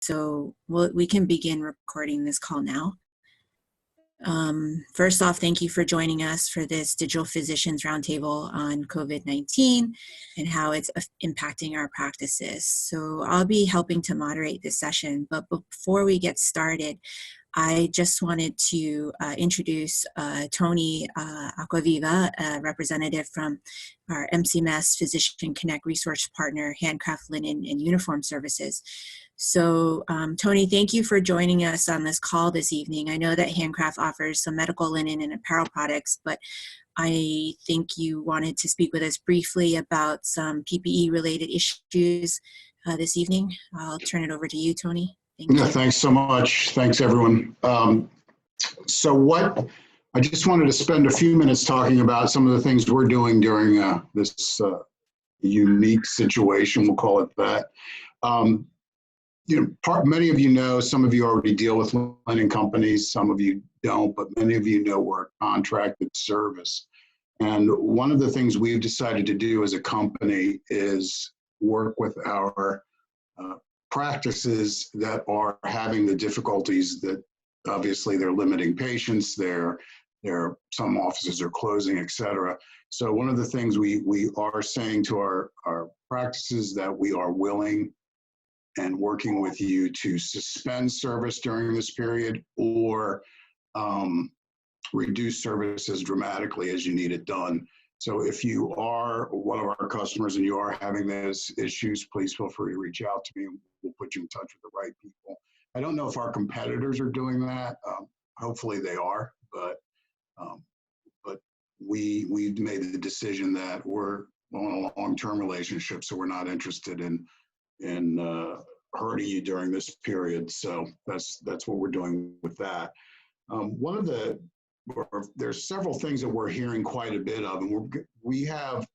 So we can begin recording this call now. First off, thank you for joining us for this Digital Physicians Roundtable on COVID-19 and how it's impacting our practices. So I'll be helping to moderate this session, but before we get started, I just wanted to introduce Tony Aquaviva, a representative from our MCMS Physician Connect resource partner, Handcraft Linen and Uniform Services. So Tony, thank you for joining us on this call this evening. I know that Handcraft offers some medical linen and apparel products, but I think you wanted to speak with us briefly about some PPE related issues this evening. I'll turn it over to you, Tony. Thanks so much. Thanks, everyone. I just wanted to spend a few minutes talking about some of the things we're doing during this unique situation, we'll call it that. Many of you know, some of you already deal with linen companies, some of you don't, but many of you know we're a contracted service. And one of the things we've decided to do as a company is work with our practices that are having the difficulties that obviously they're limiting patients, some offices are closing, et cetera. So one of the things we are saying to our practices that we are willing and working with you to suspend service during this period or reduce services dramatically as you need it done. So if you are one of our customers and you are having those issues, please feel free to reach out to me. We'll put you in touch with the right people. I don't know if our competitors are doing that. Hopefully they are, but we made the decision that we're on a long-term relationship, so we're not interested in hurting you during this period. So that's what we're doing with that. There's several things that we're hearing quite a bit of, and we have,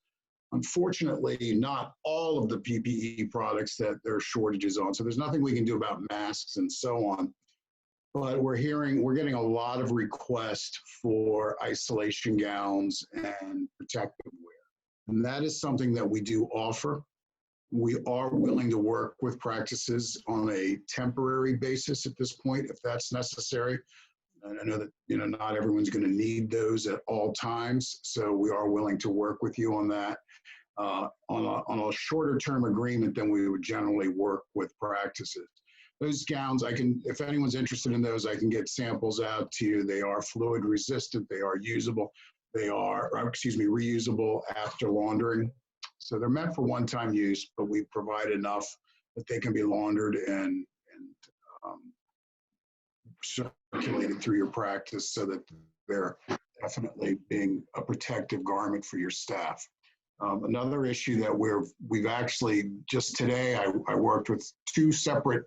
unfortunately, not all of the PPE products that there are shortages on. So there's nothing we can do about masks and so on. But we're getting a lot of requests for isolation gowns and protective wear. And that is something that we do offer. We are willing to work with practices on a temporary basis at this point, if that's necessary. I know that not everyone's going to need those at all times, so we are willing to work with you on that. On a shorter term agreement than we would generally work with practices. Those gowns, if anyone's interested in those, I can get samples out to you. They are fluid resistant, they are usable, reusable after laundering. So they're meant for one-time use, but we provide enough that they can be laundered and circulated through your practice so that they're definitely being a protective garment for your staff. Another issue that we've actually, just today, I worked with two separate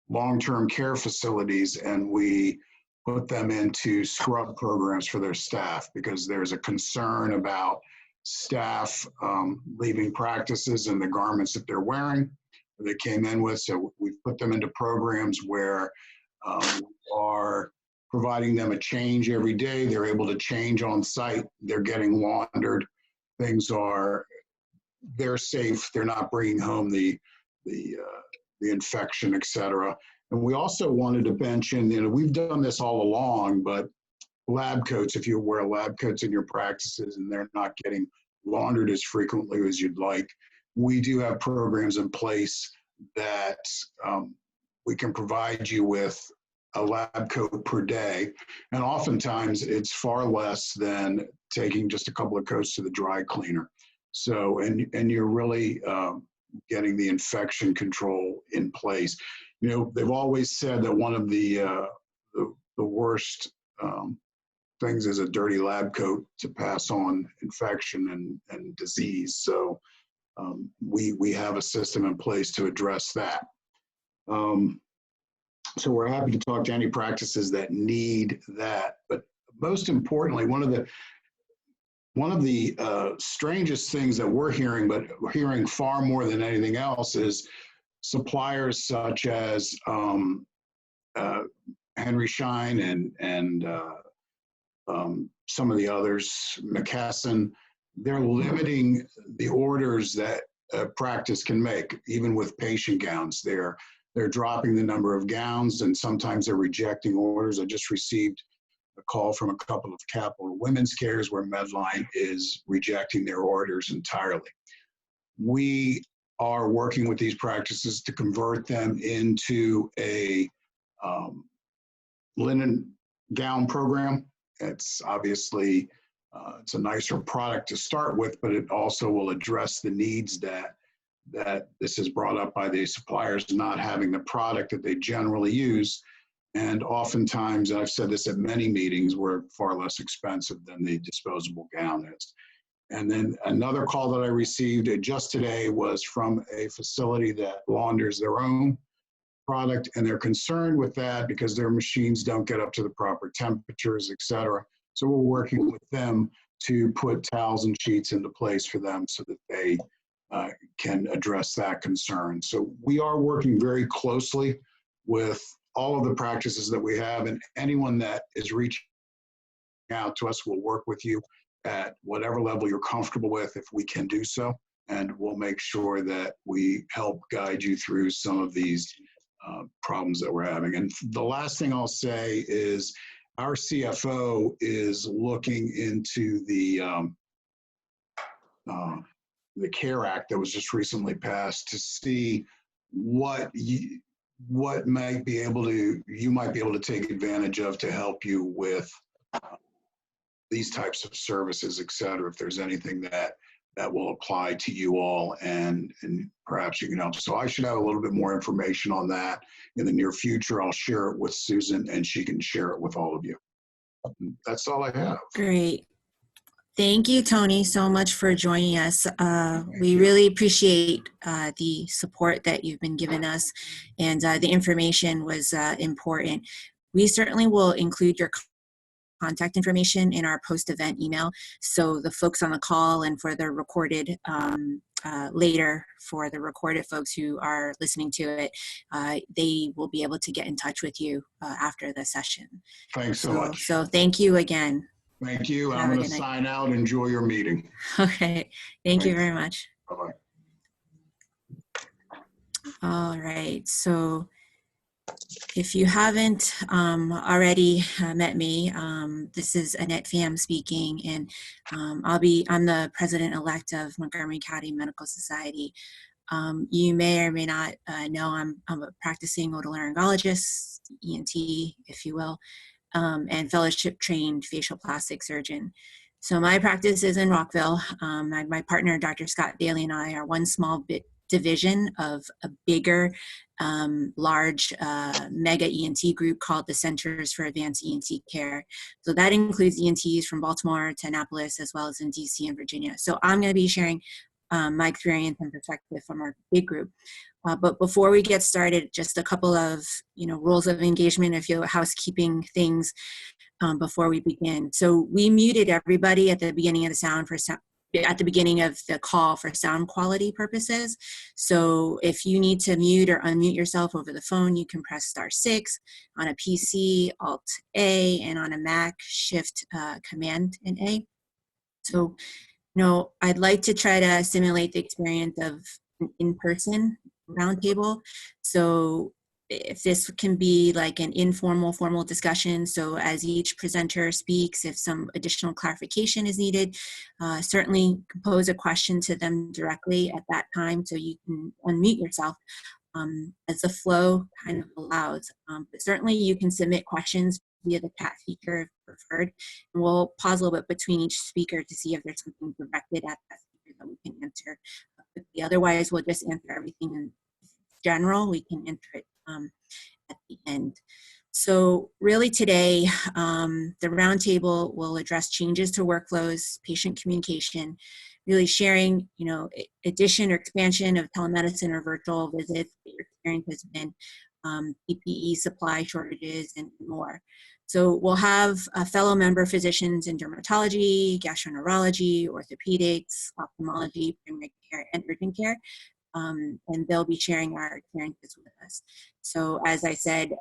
long-term care facilities, and we put them into scrub programs for their staff because there's a concern about staff leaving practices and the garments that they're wearing, they came in with. So we've put them into programs where we are providing them a change every day. They're able to change on site. They're getting laundered. They're safe. They're not bringing home the infection, et cetera. And we also wanted to mention, we've done this all along, but lab coats, if you wear lab coats in your practices and they're not getting laundered as frequently as you'd like, we do have programs in place that we can provide you with a lab coat per day. And oftentimes it's far less than taking just a couple of coats to the dry cleaner. So, and you're really getting the infection control in place. They've always said that one of the worst things is a dirty lab coat to pass on infection and disease. So we have a system in place to address that. So we're happy to talk to any practices that need that. But most importantly, one of the strangest things that we're hearing, but we're hearing far more than anything else, is suppliers such as Henry Schein and some of the others, McKesson. They're limiting the orders that a practice can make, even with patient gowns. They're they're dropping the number of gowns, and sometimes they're rejecting orders. I just received a call from a couple of Capital Women's Cares where Medline is rejecting their orders entirely. We are working with these practices to convert them into a linen gown program. It's obviously it's a nicer product to start with, but it also will address the needs that this is brought up by the suppliers not having the product that they generally use. And oftentimes, and I've said this at many meetings, we're far less expensive than the disposable gown is. And then another call that I received just today was from a facility that launders their own product, and they're concerned with that because their machines don't get up to the proper temperatures, et cetera. So we're working with them to put towels and sheets into place for them so that they can address that concern. So we are working very closely with all of the practices that we have, and anyone that is reaching out to us will work with you at whatever level you're comfortable with, if we can do so, and we'll make sure that we help guide you through some of these problems that we're having. And the last thing I'll say is our CFO is looking into the CARE Act that was just recently passed to see what you might be able to take advantage of to help you with these types of services, et cetera, if there's anything that will apply to you all, and perhaps you can help. So I should have a little bit more information on that in the near future. I'll share it with Susan and she can share it with all of you. That's all I have. Great. Thank you, Tony, so much for joining us. We really appreciate the support that you've been giving us, and the information was important. We certainly will include your contact information in our post-event email, so the folks on the call and for the recorded later, for the recorded folks who are listening to it, they will be able to get in touch with you after the session. Thanks so much. So thank you again. Thank you. I'm going to sign out. Enjoy your meeting. Okay. Thank you very much. Bye-bye. All right. So if you haven't already met me, this is Annette Pham speaking, and I'm the president-elect of Montgomery County Medical Society. You may or may not know I'm a practicing otolaryngologist, ENT, if you will, and fellowship-trained facial plastic surgeon. So my practice is in Rockville. My partner, Dr. Scott Daly, and I are one small division of a bigger, large mega ENT group called the Centers for Advanced ENT Care. So that includes ENTs from Baltimore to Annapolis, as well as in DC and Virginia. So I'm going to be sharing my experience and perspective from our big group. But before we get started, just a couple of rules of engagement, a few housekeeping things before we begin. So we muted everybody at the beginning of the call for sound quality purposes. So if you need to mute or unmute yourself over the phone, you can press *6 on a PC, Alt-A, and on a Mac, Shift Command and A. So I'd like to try to simulate the experience of an in-person roundtable. So if this can be like an informal, formal discussion, so as each presenter speaks, if some additional clarification is needed, certainly pose a question to them directly at that time, so you can unmute yourself as the flow kind of allows. But certainly you can submit questions via the chat feature if preferred. And we'll pause a little bit between each speaker to see if there's something directed at that speaker that we can answer quickly. Otherwise, we'll just answer everything in general. We can enter it at the end. So really today, the roundtable will address changes to workflows, patient communication, really sharing, addition or expansion of telemedicine or virtual visits, what your experience has been, PPE supply shortages, and more. So we'll have fellow member physicians in dermatology, gastroenterology, orthopedics, ophthalmology, primary care, and urgent care. And they'll be sharing our experiences with us. So as I said,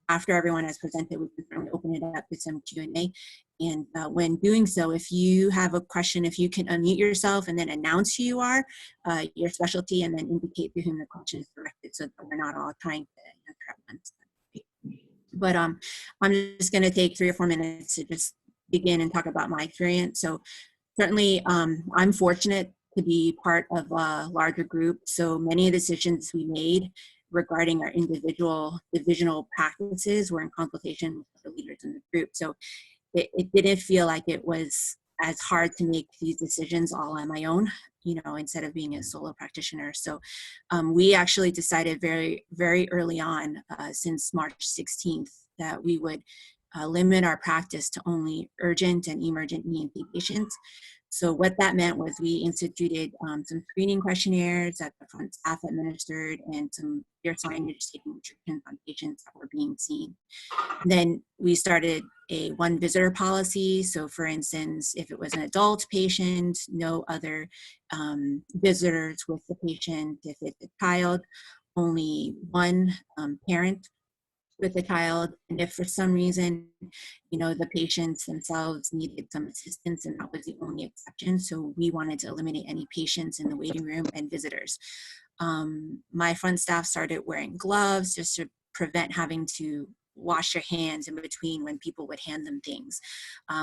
after everyone has presented, we can certainly open it up to some Q&A. And when doing so, if you have a question, if you can unmute yourself and then announce who you are, your specialty, and then indicate to whom the question is directed, so that we're not all trying to answer at once. But I'm just going to take 3 or 4 minutes to just begin and talk about my experience. So certainly, I'm fortunate to be part of a larger group. So many of the decisions we made regarding our individual divisional practices were in consultation with the leaders in the group. So it didn't feel like it was as hard to make these decisions all on my own, instead of being a solo practitioner. So we actually decided very, very early on, since March 16th, that we would limit our practice to only urgent and emergent ENT patients. So what that meant was we instituted some screening questionnaires that the front staff administered, and some clear signage stating restrictions on patients that were being seen. Then we started a one visitor policy. So for instance, if it was an adult patient, no other visitors with the patient. If it's a child, only one parent with the child. And if for some reason, the patients themselves needed some assistance, and that was the only exception. So we wanted to eliminate any patients in the waiting room and visitors. My front staff started wearing gloves just to prevent having to wash your hands in between when people would hand them things.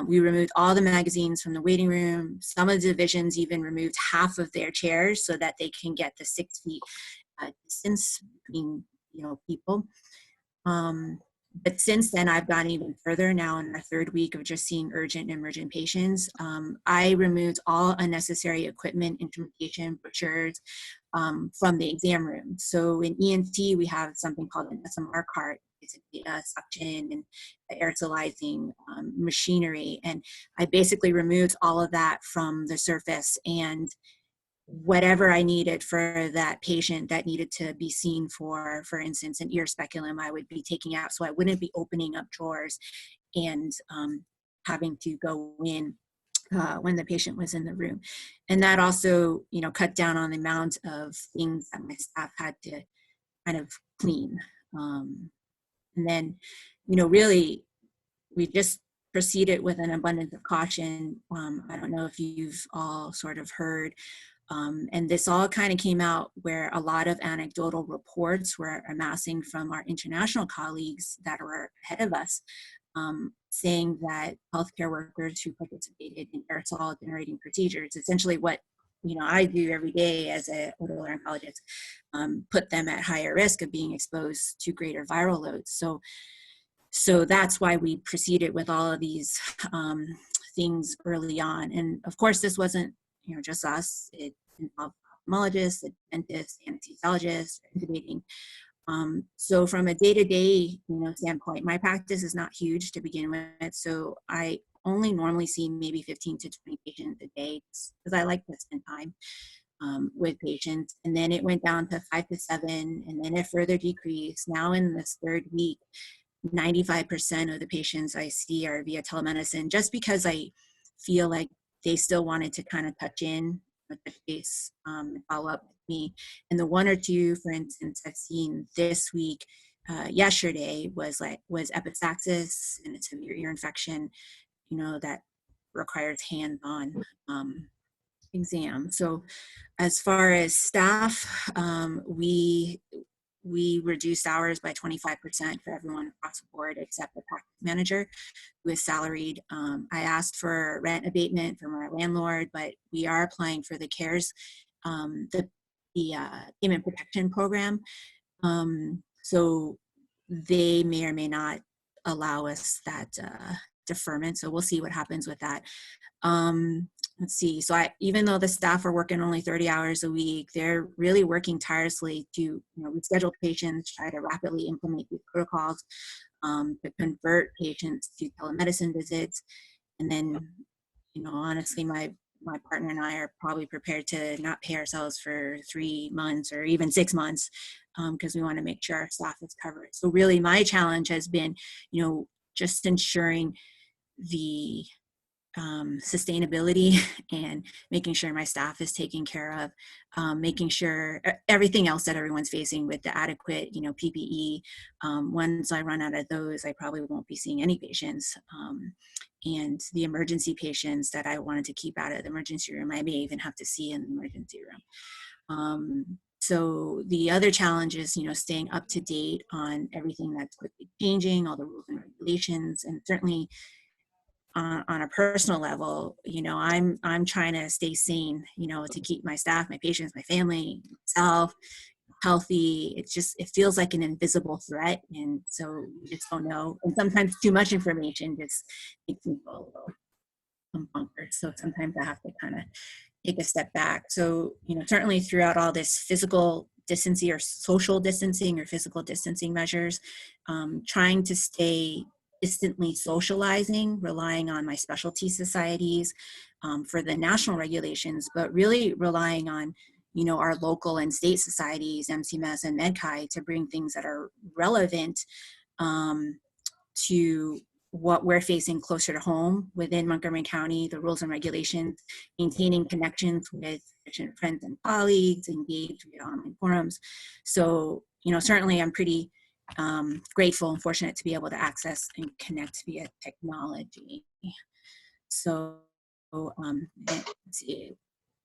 We removed all the magazines from the waiting room. Some of the divisions even removed half of their chairs so that they can get the 6 feet distance between people. But since then, I've gone even further. Now in our 3rd week of just seeing urgent and emergent patients, I removed all unnecessary equipment, instrumentation, brochures from the exam room. So in ENT, we have something called an SMR cart, basically suction and aerosolizing machinery. And I basically removed all of that from the surface, and whatever I needed for that patient that needed to be seen for instance, an ear speculum, I would be taking out, so I wouldn't be opening up drawers and having to go in when the patient was in the room. And that also, cut down on the amount of things that my staff had to kind of clean. And then, really, we just proceeded with an abundance of caution. I don't know if you've all sort of heard, and this all kind of came out where a lot of anecdotal reports were amassing from our international colleagues that were ahead of us, saying that healthcare workers who participated in aerosol generating procedures, essentially what I do every day as a otolaryngologist, put them at higher risk of being exposed to greater viral loads. So that's why we proceeded with all of these things early on. And of course, this wasn't just us. It involved ophthalmologists, dentists, anesthesiologists, intubating. So from a day-to-day standpoint, my practice is not huge to begin with. So I only normally see maybe 15 to 20 patients a day, because I like to spend time with patients. And then it went down to 5 to 7, and then it further decreased. Now in this 3rd week, 95% of the patients I see are via telemedicine, just because I feel like they still wanted to kind of touch in, touch base, follow up with me. And the 1 or 2, for instance, I've seen this week, yesterday was epistaxis and a severe ear infection, that requires hands-on exam. So as far as staff, we reduced hours by 25% for everyone across the board except the practice manager, who is salaried. I asked for rent abatement from our landlord, but we are applying for the CARES, the payment protection program. So they may or may not allow us that deferment. So we'll see what happens with that. Let's see. So even though the staff are working only 30 hours a week, they're really working tirelessly to reschedule patients, try to rapidly implement these protocols, to convert patients to telemedicine visits. And then, honestly, my partner and I are probably prepared to not pay ourselves for 3 months or even 6 months, because we want to make sure our staff is covered. So really my challenge has been, just ensuring the sustainability and making sure my staff is taken care of, making sure everything else that everyone's facing with the adequate, PPE. Once I run out of those, I probably won't be seeing any patients. And the emergency patients that I wanted to keep out of the emergency room, I may even have to see in the emergency room. So the other challenge is, staying up to date on everything that's quickly changing, all the rules and regulations, and certainly on a personal level, I'm trying to stay sane, to keep my staff, my patients, my family, myself healthy. It feels like an invisible threat, and so you just don't know. And sometimes too much information just makes me go a little bonkers. So sometimes I have to kind of take a step back. So, certainly throughout all this physical distancing or social distancing or physical distancing measures, trying to stay distantly socializing, relying on my specialty societies for the national regulations, but really relying on, our local and state societies, MCMS and MedChi, to bring things that are relevant to what we're facing closer to home within Montgomery County, the rules and regulations, maintaining connections with friends and colleagues, engaged via online forums. So, certainly I'm pretty grateful and fortunate to be able to access and connect via technology. So, let's see.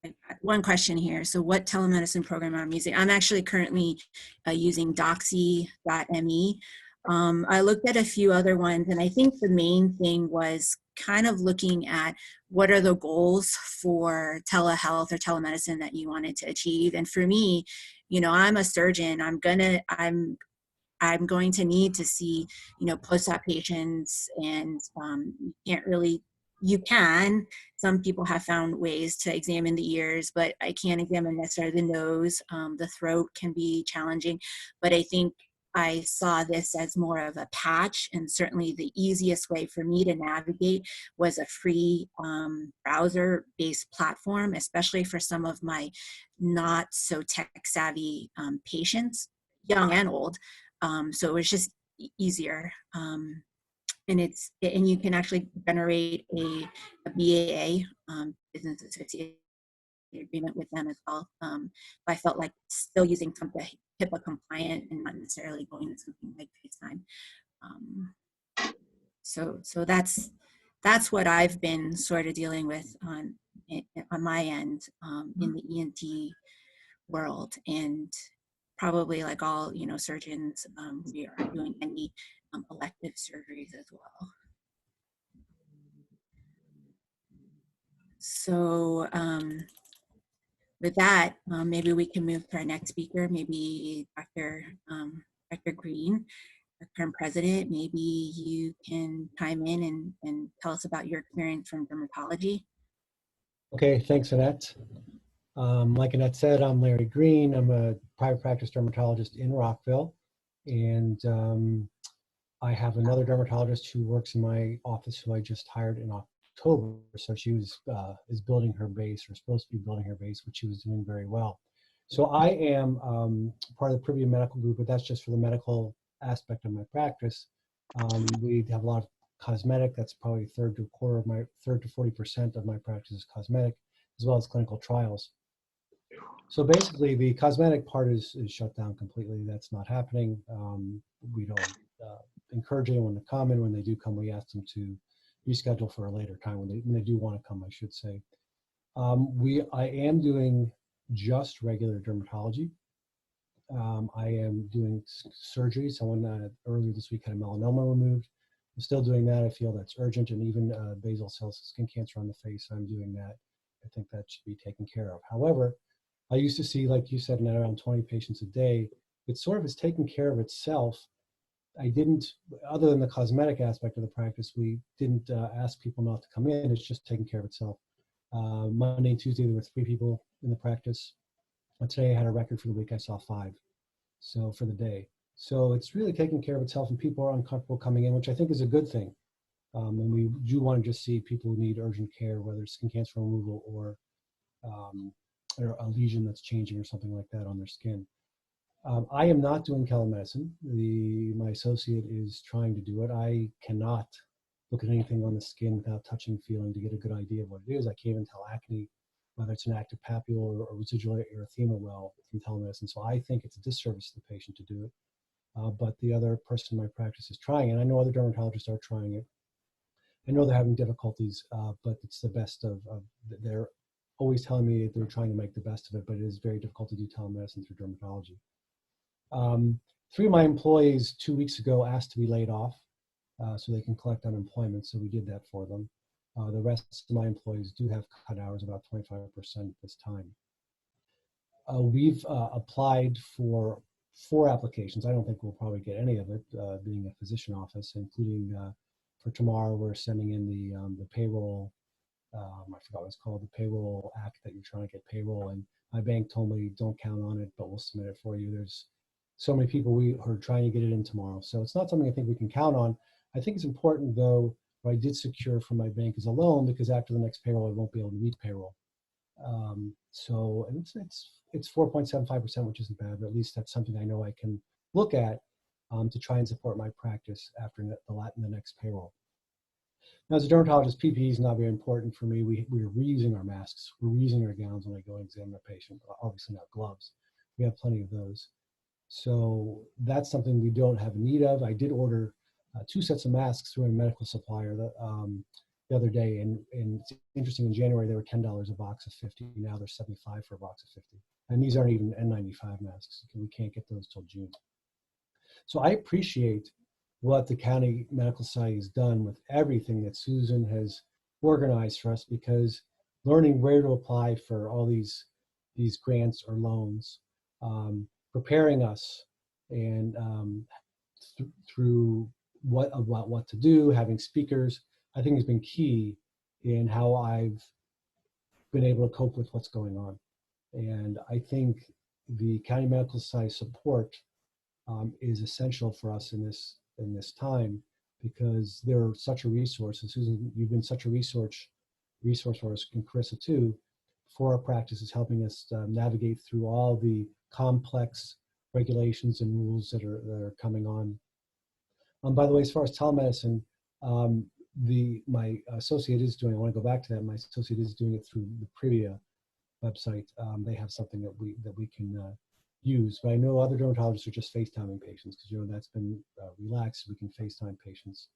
I've got one question here. So what telemedicine program I'm using? I'm actually currently using doxy.me. I looked at a few other ones, and I think the main thing was kind of looking at what are the goals for telehealth or telemedicine that you wanted to achieve. And for me, I'm a surgeon. I'm going to need to see, post-op patients, and you can. Some people have found ways to examine the ears, but I can't examine necessarily the nose. The throat can be challenging, but I think I saw this as more of a patch, and certainly the easiest way for me to navigate was a free browser-based platform, especially for some of my not so tech-savvy patients, young and old. So it was just easier. And you can actually generate a BAA, business association agreement with them as well. But I felt like still using something HIPAA compliant and not necessarily going to something like FaceTime. So that's what I've been sort of dealing with on my end in the ENT world. And probably like all, surgeons, we are doing any elective surgeries as well. So with that, maybe we can move to our next speaker, maybe Dr. Green, our current president. Maybe you can chime in and tell us about your experience from dermatology. Okay, thanks, Annette. Like Annette said, I'm Larry Green. I'm a private practice dermatologist in Rockville, and I have another dermatologist who works in my office who I just hired in October. So she is building her base, or supposed to be building her base, which she was doing very well. So I am part of the Privia Medical Group, but that's just for the medical aspect of my practice. We have a lot of cosmetic. That's probably third to 40% of my practice is cosmetic, as well as clinical trials. So basically, the cosmetic part is shut down completely. That's not happening. We don't encourage anyone to come, and when they do come, we ask them to reschedule for a later time when they do want to come, I should say. I am doing just regular dermatology. I am doing surgery. Someone earlier this week had a melanoma removed. I'm still doing that. I feel that's urgent, and even basal cell skin cancer on the face, I'm doing that. I think that should be taken care of. However, I used to see, like you said, now around 20 patients a day. It sort of is taking care of itself. I didn't, other than the cosmetic aspect of the practice, we didn't ask people not to come in. It's just taking care of itself. Monday and Tuesday, there were 3 people in the practice. Today I had a record for the week. I saw 5. So for the day. So it's really taking care of itself, and people are uncomfortable coming in, which I think is a good thing. And we do want to just see people who need urgent care, whether it's skin cancer removal or a lesion that's changing or something like that on their skin. I am not doing telemedicine. My associate is trying to do it. I cannot look at anything on the skin without touching, feeling to get a good idea of what it is. I can't even tell acne, whether it's an active papule or residual erythema well from telemedicine. So I think it's a disservice to the patient to do it. But the other person in my practice is trying it. And I know other dermatologists are trying it. I know they're having difficulties, but it's the best of they're always telling me they're trying to make the best of it, but it is very difficult to do telemedicine through dermatology. 3 of my employees 2 weeks ago asked to be laid off so they can collect unemployment, so we did that for them. The rest of my employees do have cut hours, about 25% this time. We've applied for 4 applications. I don't think we'll probably get any of it, being a physician office, including for tomorrow, we're sending in the payroll, I forgot what it's called, the payroll act that you're trying to get payroll. And my bank told me, don't count on it, but we'll submit it for you. There's so many people who are trying to get it in tomorrow. So it's not something I think we can count on. I think it's important, though, what I did secure from my bank is a loan, because after the next payroll, I won't be able to meet payroll. So it's 4.75%, which isn't bad, but at least that's something I know I can look at to try and support my practice after the next payroll. Now, as a dermatologist, PPE is not very important for me. We're reusing our masks. We're reusing our gowns when I go and examine a patient, obviously not gloves. We have plenty of those. So that's something we don't have a need of. I did order 2 sets of masks through a medical supplier the other day, and it's interesting, in January they were $10 a box of 50, now they're $75 for a box of 50. And these aren't even N95 masks. We can't get those till June. So I appreciate what the County Medical Society has done with everything that Susan has organized for us, because learning where to apply for all these grants or loans, preparing us and through what to do, having speakers, I think has been key in how I've been able to cope with what's going on. And I think the County Medical Society support is essential for us in this time, because they're such a resource. And Susan, you've been such a resource for us, and Carissa too, for our practices, helping us navigate through all the complex regulations and rules that are coming on. By the way, as far as telemedicine, my associate is doing, I want to go back to that, my associate is doing it through the Privia website. They have something that we can use, but I know other dermatologists are just FaceTiming patients, because that's been relaxed. We can FaceTime patients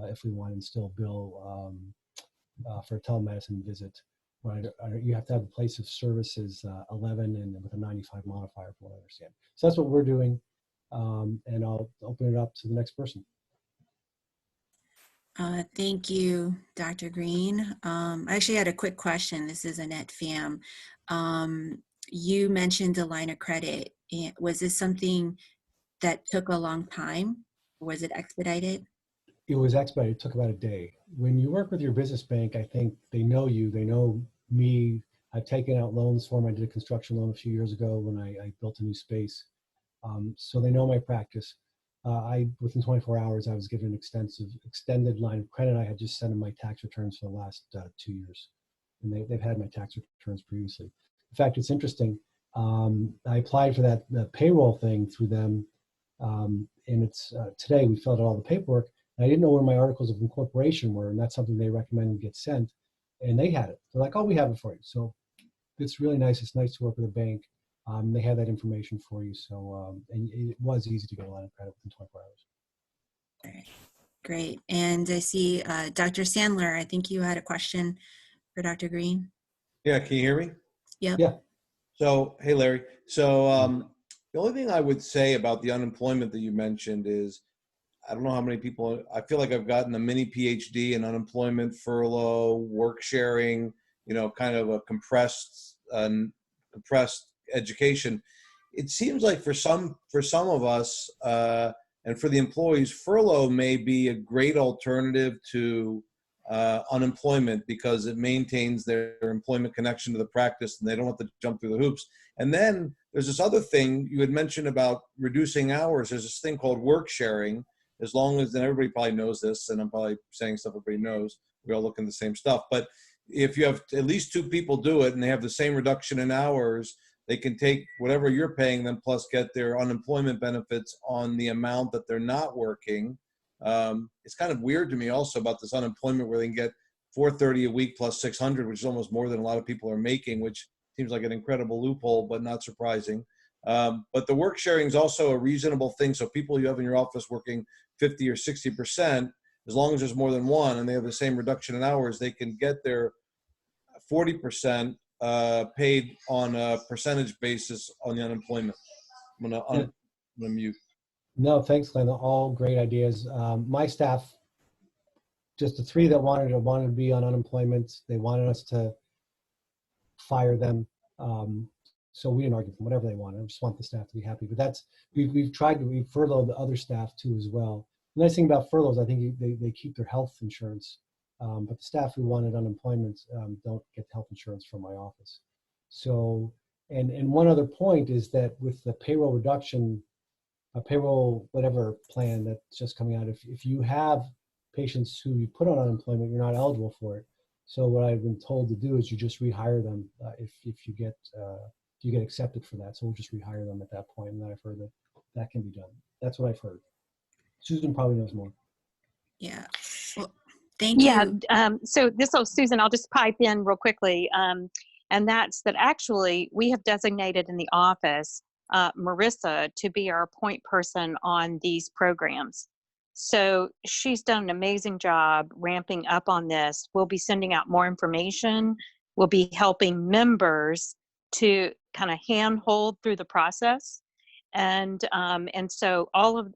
if we want, and still bill for a telemedicine visit. Right, you have to have a place of services 11 and with a 95 modifier, from what I understand. So that's what we're doing, and I'll open it up to the next person. Thank you, Dr. Green. I actually had a quick question. This is Annette Pham. You mentioned a line of credit. Was this something that took a long time? Or was it expedited? It was expedited. It took about a day. When you work with your business bank, I think they know you. They know me. I've taken out loans for them. I did a construction loan a few years ago when I built a new space. So they know my practice. Within 24 hours, I was given an extended line of credit. I had just sent in my tax returns for the last 2 years, and they've had my tax returns previously. In fact, it's interesting. I applied for the payroll thing through them, and it's today we filled out all the paperwork. And I didn't know where my articles of incorporation were, and that's something they recommended get sent. And they had it. They're like, "Oh, we have it for you." So it's really nice. It's nice to work with a bank. They have that information for you. So, and it was easy to get a line of credit within 24 hours. All right. Great. And I see Dr. Sandler, I think you had a question for Dr. Green. Yeah, can you hear me? Yep. Yeah. So, hey, Larry. So the only thing I would say about the unemployment that you mentioned is, I don't know how many people, I feel like I've gotten a mini PhD in unemployment, furlough, work sharing, kind of a compressed education. It seems like for some of us and for the employees, furlough may be a great alternative to unemployment, because it maintains their employment connection to the practice, and they don't have to jump through the hoops. And then there's this other thing you had mentioned about reducing hours. There's this thing called work sharing. As long as, and everybody probably knows this, and I'm probably saying stuff everybody knows, we all look in the same stuff, but if you have at least 2 people do it and they have the same reduction in hours, they can take whatever you're paying them plus get their unemployment benefits on the amount that they're not working. It's kind of weird to me also about this unemployment where they can get $430 a week plus 600, which is almost more than a lot of people are making, which seems like an incredible loophole, but not surprising. But the work sharing is also a reasonable thing. So people you have in your office working 50 or 60%, as long as there's more than one and they have the same reduction in hours, they can get their 40% paid on a percentage basis on the unemployment. I'm gonna mute. No, thanks, Glenn. All great ideas. My staff, just the three that wanted to be on unemployment, they wanted us to fire them. So we didn't argue with them, whatever they wanted. I just want the staff to be happy. But we've furloughed the other staff too as well. The nice thing about furloughs, I think they keep their health insurance. But the staff who wanted unemployment don't get health insurance from my office. So, and one other point is that with the payroll reduction, a payroll whatever plan that's just coming out, if you have patients who you put on unemployment, you're not eligible for it. So what I've been told to do is you just rehire them if you get accepted for that. So we'll just rehire them at that point. And then I've heard that can be done. That's what I've heard. Susan probably knows more. Yeah. Well, thank you. Yeah. So Susan, I'll just pipe in real quickly. And that's that actually we have designated in the office Marissa to be our point person on these programs. So she's done an amazing job ramping up on this. We'll be sending out more information. We'll be helping members to kind of handhold through the process. And so all of,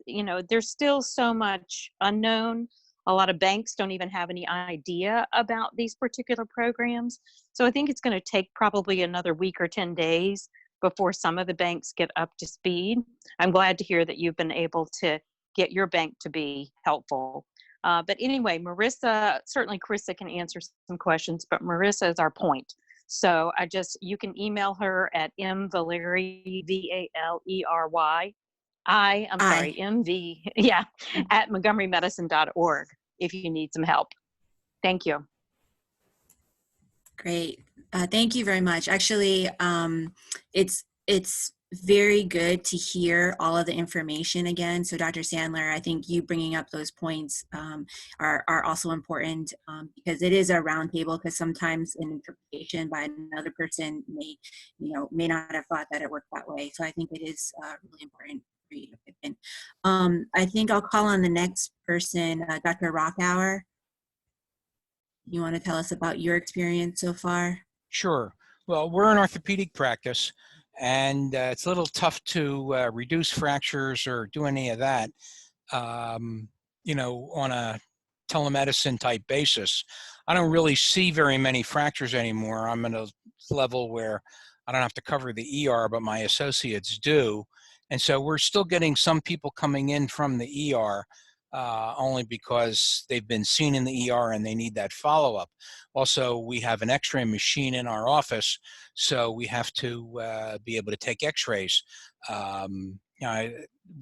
there's still so much unknown. A lot of banks don't even have any idea about these particular programs. So I think it's going to take probably another week or 10 days before some of the banks get up to speed. I'm glad to hear that you've been able to get your bank to be helpful. But anyway, Marissa, certainly Carissa can answer some questions, but Marissa is our point. So you can email her at mvalery, VALERY, MV, yeah, at montgomerymedicine.org if you need some help. Thank you. Great. Thank you very much. Actually, it's very good to hear all of the information again. So Dr. Sandler, I think you bringing up those points are also important because it is a roundtable, because sometimes an interpretation by another person may not have thought that it worked that way. So I think it is really important for you to pick in. I think I'll call on the next person, Dr. Rockhour. You want to tell us about your experience so far? Sure. Well, we're an orthopedic practice, and it's a little tough to reduce fractures or do any of that, on a telemedicine type basis. I don't really see very many fractures anymore. I'm at a level where I don't have to cover the ER, but my associates do. And so we're still getting some people coming in from the ER, only because they've been seen in the ER and they need that follow-up. Also, we have an x-ray machine in our office, so we have to be able to take x-rays.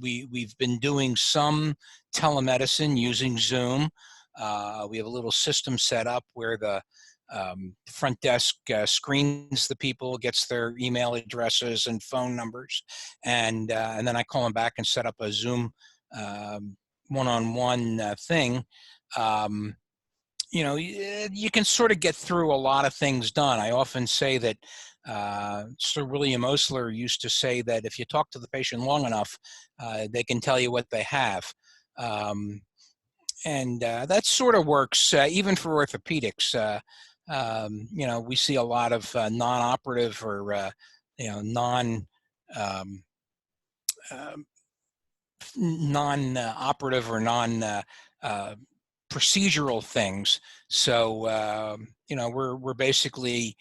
We've been doing some telemedicine using Zoom. We have a little system set up where the front desk screens the people, gets their email addresses and phone numbers, and then I call them back and set up a Zoom one-on-one thing. You can sort of get through a lot of things done. I often say that Sir William Osler used to say that if you talk to the patient long enough, they can tell you what they have. And that sort of works even for orthopedics. We see a lot of non-operative or non-operative or procedural things. So we're basically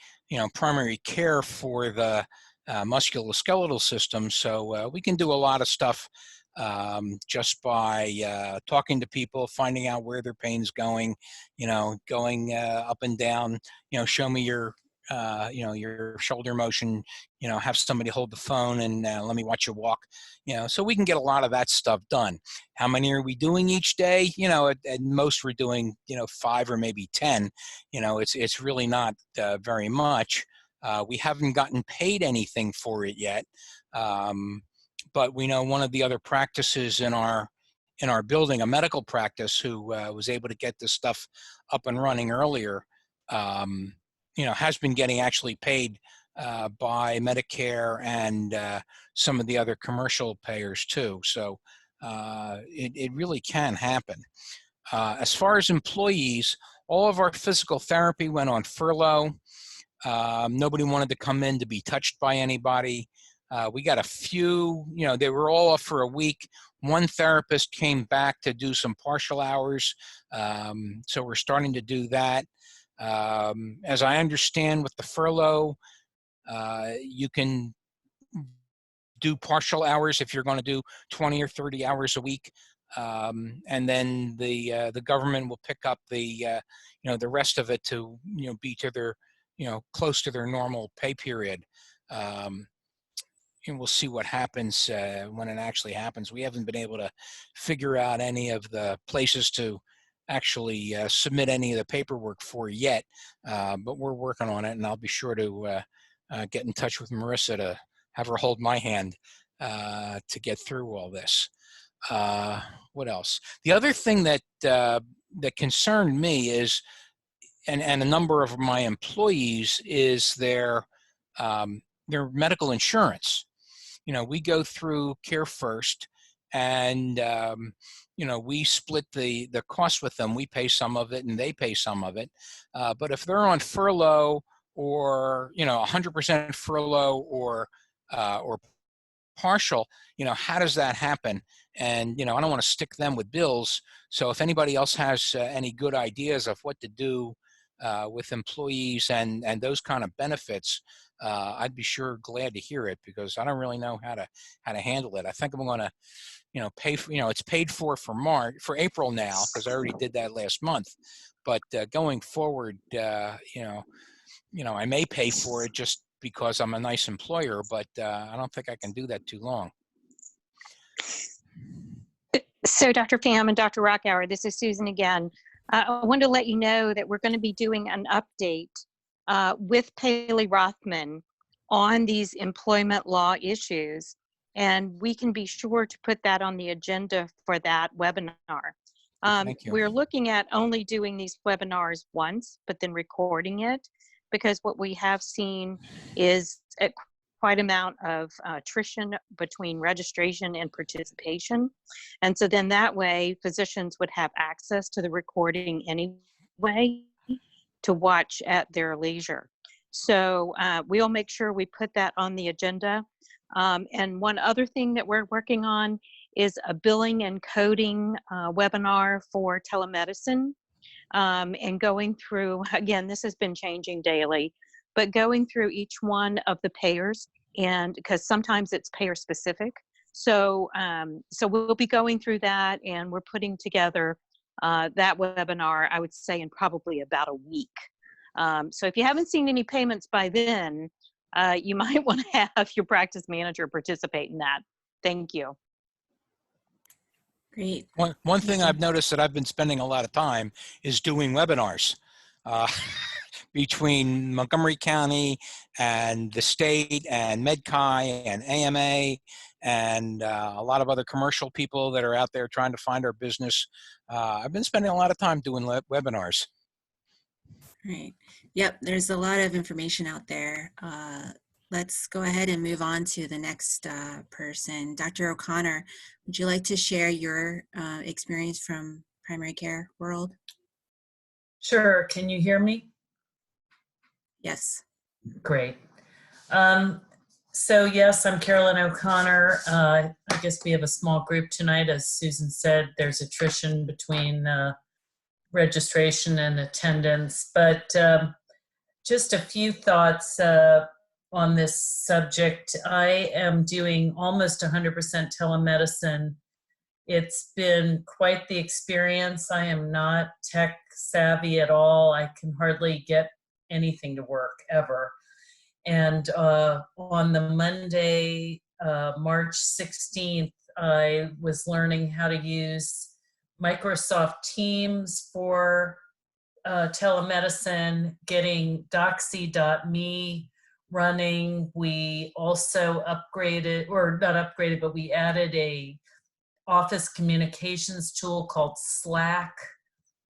primary care for the musculoskeletal system. So we can do a lot of stuff just by talking to people, finding out where their pain's going, going up and down, show me your shoulder motion, have somebody hold the phone and let me watch you walk, so we can get a lot of that stuff done. How many are we doing each day? At most we're doing, 5 or maybe 10. It's really not very much. We haven't gotten paid anything for it yet. But we know one of the other practices in our in our building, a medical practice, who was able to get this stuff up and running earlier, has been getting actually paid by Medicare and some of the other commercial payers too. So it really can happen. As far as employees, all of our physical therapy went on furlough. Nobody wanted to come in to be touched by anybody. We got a few, they were all off for a week. One therapist came back to do some partial hours. So we're starting to do that. As I understand with the furlough, you can do partial hours if you're going to do 20 or 30 hours a week. And then the government will pick up the rest of it to, be to their, close to their normal pay period. And we'll see what happens when it actually happens. We haven't been able to figure out any of the places to actually submit any of the paperwork for yet, but we're working on it, and I'll be sure to get in touch with Marissa to have her hold my hand to get through all this. What else? The other thing that that concerned me is, and a number of my employees, is their medical insurance. We go through Care First, and we split the cost with them. We pay some of it, and they pay some of it. But if they're on furlough, or 100% furlough, or partial, how does that happen? And I don't want to stick them with bills. So if anybody else has any good ideas of what to do with employees and those kind of benefits, I'd be glad to hear it, because I don't really know how to handle it. I think I'm going to pay for, it's paid for April now, because I already did that last month. But going forward, I may pay for it just because I'm a nice employer, but I don't think I can do that too long. So Dr. Pham and Dr. Rockhour, this is Susan again. I want to let you know that we're going to be doing an update with Paley Rothman on these employment law issues, and we can be sure to put that on the agenda for that webinar. Thank you. We're looking at only doing these webinars once, but then recording it, because what we have seen is quite amount of attrition between registration and participation. And so then that way physicians would have access to the recording anyway to watch at their leisure. So we'll make sure we put that on the agenda. And one other thing that we're working on is a billing and coding webinar for telemedicine. And going through, again, this has been changing daily, but going through each one of the payers, and because sometimes it's payer specific. So, so we'll be going through that, and we're putting together that webinar, I would say, in probably about a week. So if you haven't seen any payments by then, you might want to have your practice manager participate in that. Thank you. Great. One thing I've noticed that I've been spending a lot of time is doing webinars between Montgomery County and the state and MedChi and AMA and a lot of other commercial people that are out there trying to find our business. I've been spending a lot of time doing webinars. Right. Yep. There's a lot of information out there. Let's go ahead and move on to the next person. Dr. O'Connor, would you like to share your experience from primary care world? Sure. Can you hear me? Yes. Great. So yes, I'm Carolyn O'Connor. I guess we have a small group tonight. As Susan said, there's attrition between registration and attendance, but just a few thoughts on this subject. I am doing almost 100% telemedicine. It's been quite the experience. I am not tech savvy at all. I can hardly get anything to work ever. And on the Monday, March 16th, I was learning how to use Microsoft Teams for telemedicine, getting doxy.me running. We also upgraded, or not upgraded, but we added a office communications tool called Slack,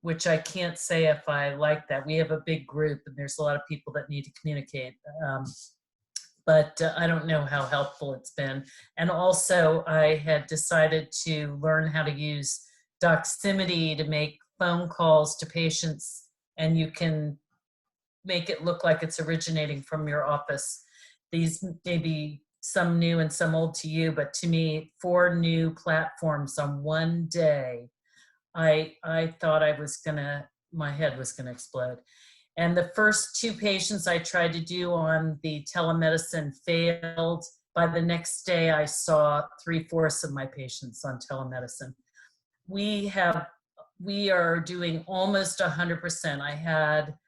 which I can't say if I like that. We have a big group and there's a lot of people that need to communicate. But I don't know how helpful it's been. And also I had decided to learn how to use Doximity to make phone calls to patients, and you can make it look like it's originating from your office. These may be some new and some old to you, but to me, 4 new platforms on one day, I thought my head was gonna explode. And the first 2 patients I tried to do on the telemedicine failed. By the next day, I saw 3/4 of my patients on telemedicine. We are doing almost 100%. I had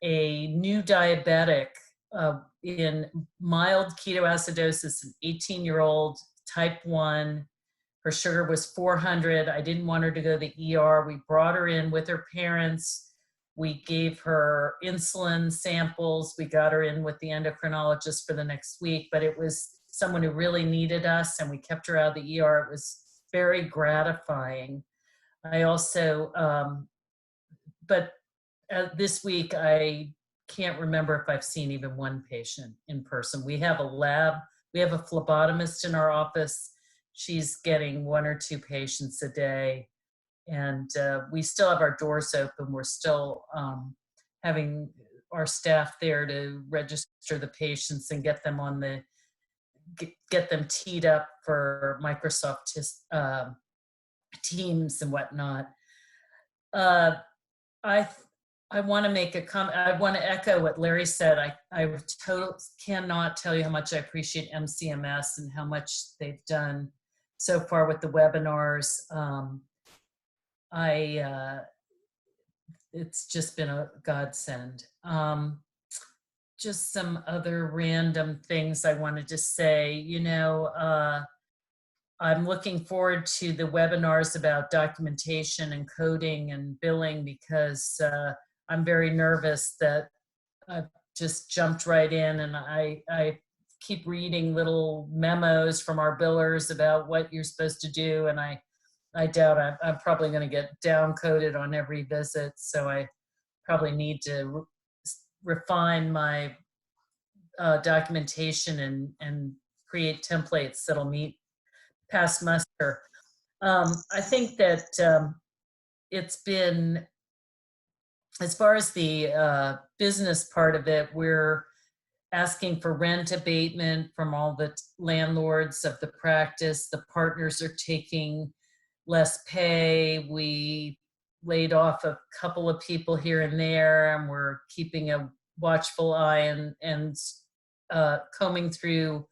a new diabetic in mild ketoacidosis, an 18-year-old, type 1. Her sugar was 400. I didn't want her to go to the ER. We brought her in with her parents. We gave her insulin samples. We got her in with the endocrinologist for the next week, but it was someone who really needed us, and we kept her out of the ER. It was very gratifying. I also, but this week, I can't remember if I've seen even 1 patient in person. We have a lab. We have a phlebotomist in our office. She's getting 1 or 2 patients a day. And we still have our doors open. We're still having our staff there to register the patients and get them on get them teed up for Microsoft Teams and whatnot. I want to make a comment. I want to echo what Larry said. I totally cannot tell you how much I appreciate MCMS and how much they've done so far with the webinars. It's just been a godsend. Just some other random things I wanted to say. You know, I'm looking forward to the webinars about documentation and coding and billing, because I'm very nervous that I've just jumped right in, and I keep reading little memos from our billers about what you're supposed to do, and I doubt I'm probably going to get down coded on every visit, so I probably need to refine my documentation and create templates that'll pass muster. I think that it's been, as far as the business part of it, we're asking for rent abatement from all the landlords of the practice. The partners are taking less pay. We laid off a couple of people here and there, and we're keeping a watchful eye and combing through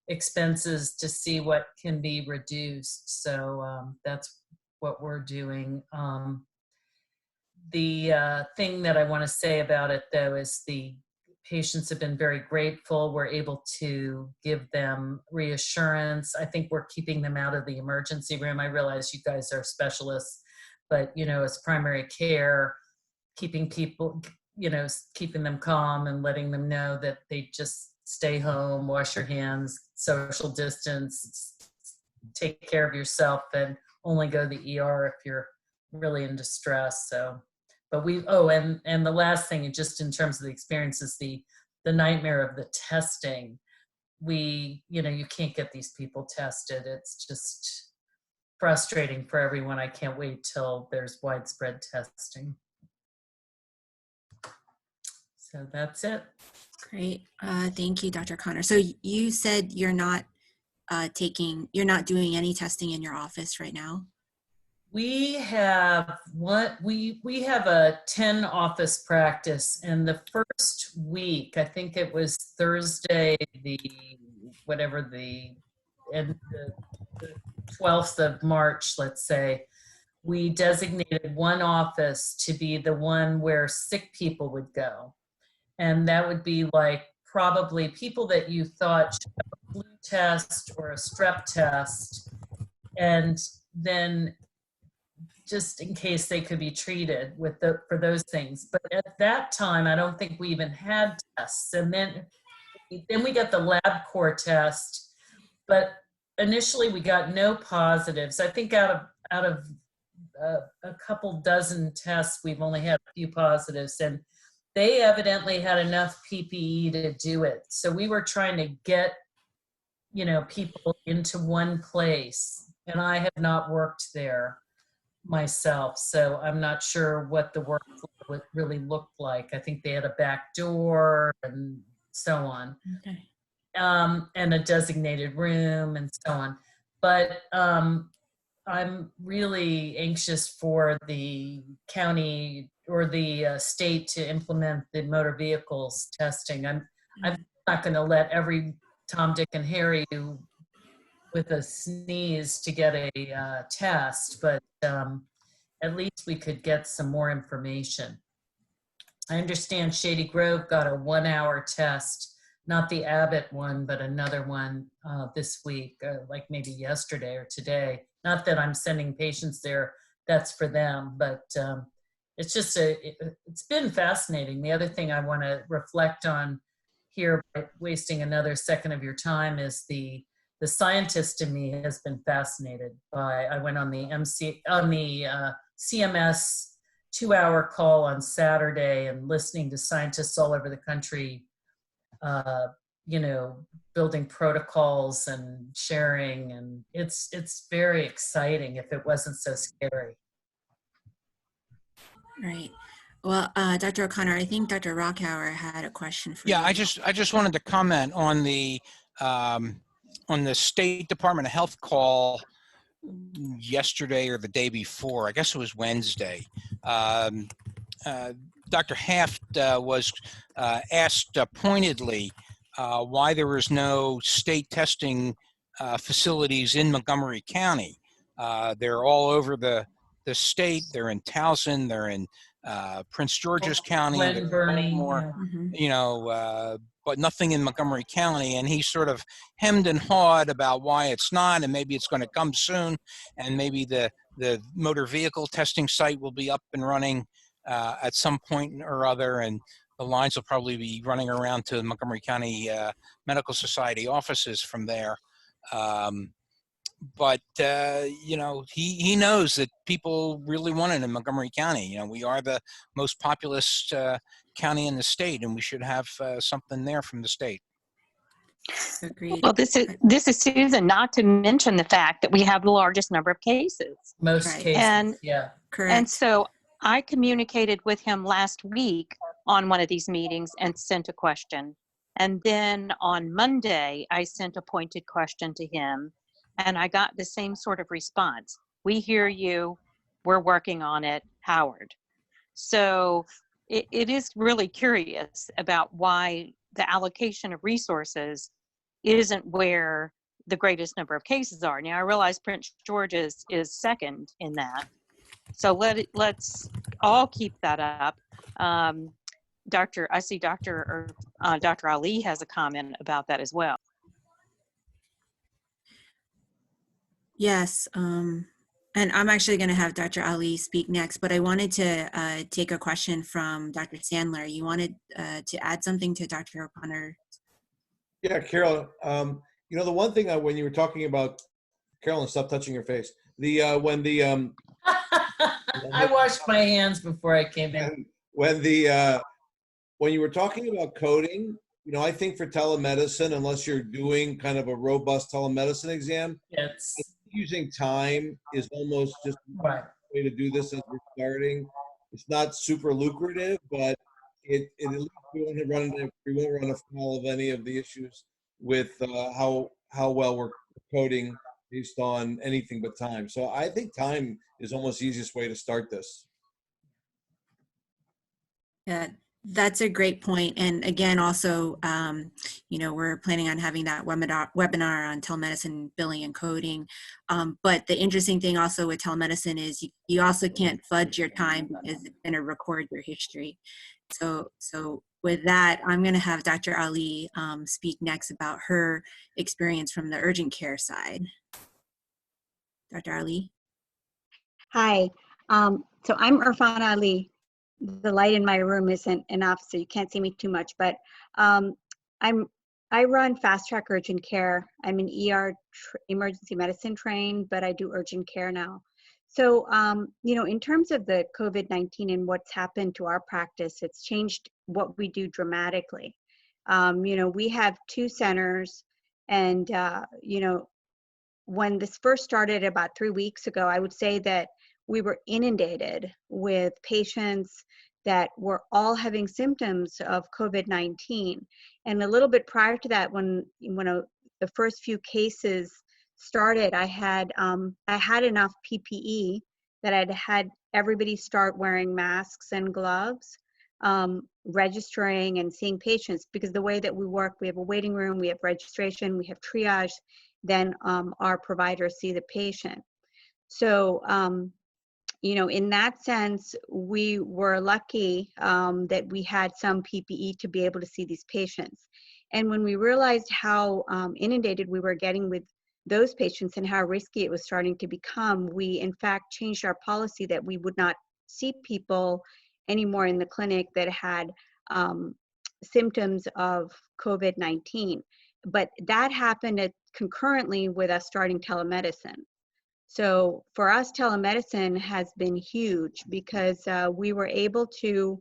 expenses to see what can be reduced. So that's what we're doing. The thing that I want to say about it, though, is the patients have been very grateful. We're able to give them reassurance. I think we're keeping them out of the emergency room. I realize you guys are specialists, but, you know, as primary care, keeping people, you know, keeping them calm and letting them know that they just stay home, wash your hands, social distance, take care of yourself, and only go to the ER if you're really in distress. So, but and the last thing, just in terms of the experience, is the nightmare of the testing. You know, you can't get these people tested. It's just frustrating for everyone. I can't wait till there's widespread testing. So that's it. Great. Thank you, Dr. Connor. So you said you're not doing any testing in your office right now? We have we have a 10 office practice, and the first week, I think it was Thursday, the 12th of March, let's say, we designated one office to be the one where sick people would go. And that would be like probably people that you thought should have a flu test or a strep test, and then just in case they could be treated for those things. But at that time, I don't think we even had tests. And then we got the LabCorp test. But initially we got no positives. I think out of a couple dozen tests, we've only had a few positives, and they evidently had enough PPE to do it. So we were trying to get, people into one place, and I have not worked there myself, so I'm not sure what the workflow really looked like. I think they had a back door and so on. Okay. And a designated room and so on. But I'm really anxious for the county or the state to implement the motor vehicles testing. I'm not going to let every Tom, Dick, and Harry with a sneeze to get a test, but at least we could get some more information. I understand Shady Grove got a 1-hour test, not the Abbott one, but another one this week, like maybe yesterday or today. Not that I'm sending patients there, that's for them, but it's just it's been fascinating. The other thing I want to reflect on here, by wasting another second of your time, is the scientist in me has been fascinated by. I went on the CMS 2-hour call on Saturday and listening to scientists all over the country, building protocols and sharing, and it's very exciting if it wasn't so scary. Right. Well, Dr. O'Connor, I think Dr. Rockhauer had a question for you. Yeah, I just wanted to comment on the State Department of Health call yesterday or the day before. I guess it was Wednesday. Dr. Haft was asked pointedly why there was no state testing facilities in Montgomery County. They're all over the state. They're in Towson. They're in Prince George's County. Glen Burnie, Yeah. Mm-hmm. But nothing in Montgomery County. And he sort of hemmed and hawed about why it's not, and maybe it's going to come soon, and maybe the motor vehicle testing site will be up and running at some point or other, and the lines will probably be running around to Montgomery County Medical Society offices from there. But he knows that people really want it in Montgomery County. We are the most populous county in the state, and we should have something there from the state. Agreed. Well, this is Susan, not to mention the fact that we have the largest number of cases. Most Right. cases, And yeah. Correct. And so I communicated with him last week on one of these meetings and sent a question. And then on Monday, I sent a pointed question to him, and I got the same sort of response. We hear you. We're working on it, Howard. So it is really curious about why the allocation of resources isn't where the greatest number of cases are. Now, I realize Prince George's is second in that. So let's all keep that up. Dr. Ali has a comment about that as well. Yes, and I'm actually going to have Dr. Ali speak next, but I wanted to take a question from Dr. Sandler. You wanted to add something to Dr. O'Connor? Yeah, Carol, the one thing when you were talking about, Carolyn, stop touching your face. I washed my hands before I came in. When you were talking about coding, I think for telemedicine, unless you're doing kind of a robust telemedicine exam, Yes. using time is almost just Right. a way to do this as we're starting. It's not super lucrative, but at least we won't run afoul of any of the issues with how well we're coding based on anything but time. So I think time is almost the easiest way to start this. Yeah, that's a great point. And again, also, we're planning on having that webinar on telemedicine, billing, and coding. But the interesting thing also with telemedicine is you also can't fudge your time because it's going to record your history. So with that, I'm going to have Dr. Ali speak next about her experience from the urgent care side. Dr. Ali? Hi, so I'm Irfan Ali. The light in my room isn't enough, so you can't see me too much, but I'm I run fast track urgent care. I'm an ER emergency medicine trained, but I do urgent care now. So, in terms of the COVID-19 and what's happened to our practice, it's changed what we do dramatically. We have 2 centers, and, when this first started about 3 weeks ago, I would say that we were inundated with patients that were all having symptoms of COVID-19. And a little bit prior to that, when the first few cases started, I had enough PPE that I'd had everybody start wearing masks and gloves, registering and seeing patients, because the way that we work, we have a waiting room, we have registration, we have triage, then our providers see the patient. So, in that sense, we were lucky that we had some PPE to be able to see these patients. And when we realized how inundated we were getting with those patients and how risky it was starting to become, we in fact changed our policy that we would not see people anymore in the clinic that had symptoms of COVID-19. But that happened concurrently with us starting telemedicine. So for us, telemedicine has been huge because we were able to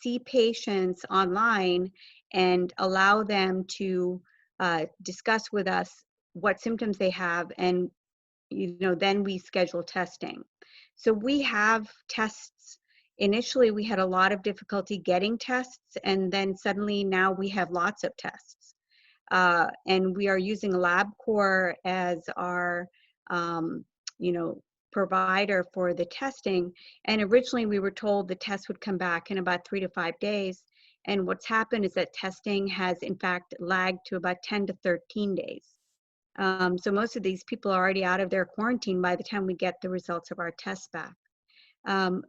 see patients online and allow them to discuss with us what symptoms they have, and then we schedule testing. So we have tests. Initially, we had a lot of difficulty getting tests, and then suddenly now we have lots of tests. And we are using LabCorp as our provider for the testing. And originally we were told the test would come back in about 3 to 5 days. And what's happened is that testing has in fact lagged to about 10 to 13 days. So most of these people are already out of their quarantine by the time we get the results of our tests back.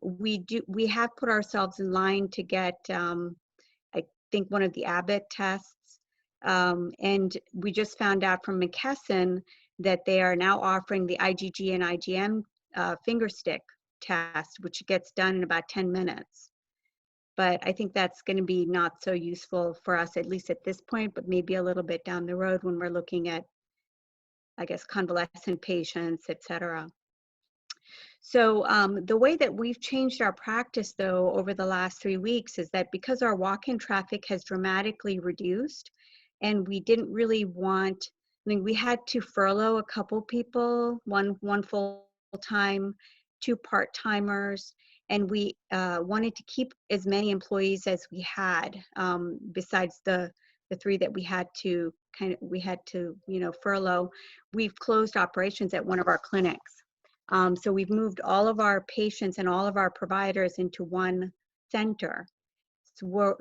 We have put ourselves in line to get, I think, one of the Abbott tests. And we just found out from McKesson that they are now offering the IgG and IgM finger stick test, which gets done in about 10 minutes. But I think that's going to be not so useful for us, at least at this point, but maybe a little bit down the road when we're looking at, I guess, convalescent patients, et cetera. So the way that we've changed our practice, though, over the last 3 weeks is that because our walk-in traffic has dramatically reduced, and we didn't really want, we had to furlough a couple people, one full-time, 2 part-timers, and we wanted to keep as many employees as we had, besides the 3 that we had to furlough. We've closed operations at one of our clinics. So we've moved all of our patients and all of our providers into one center.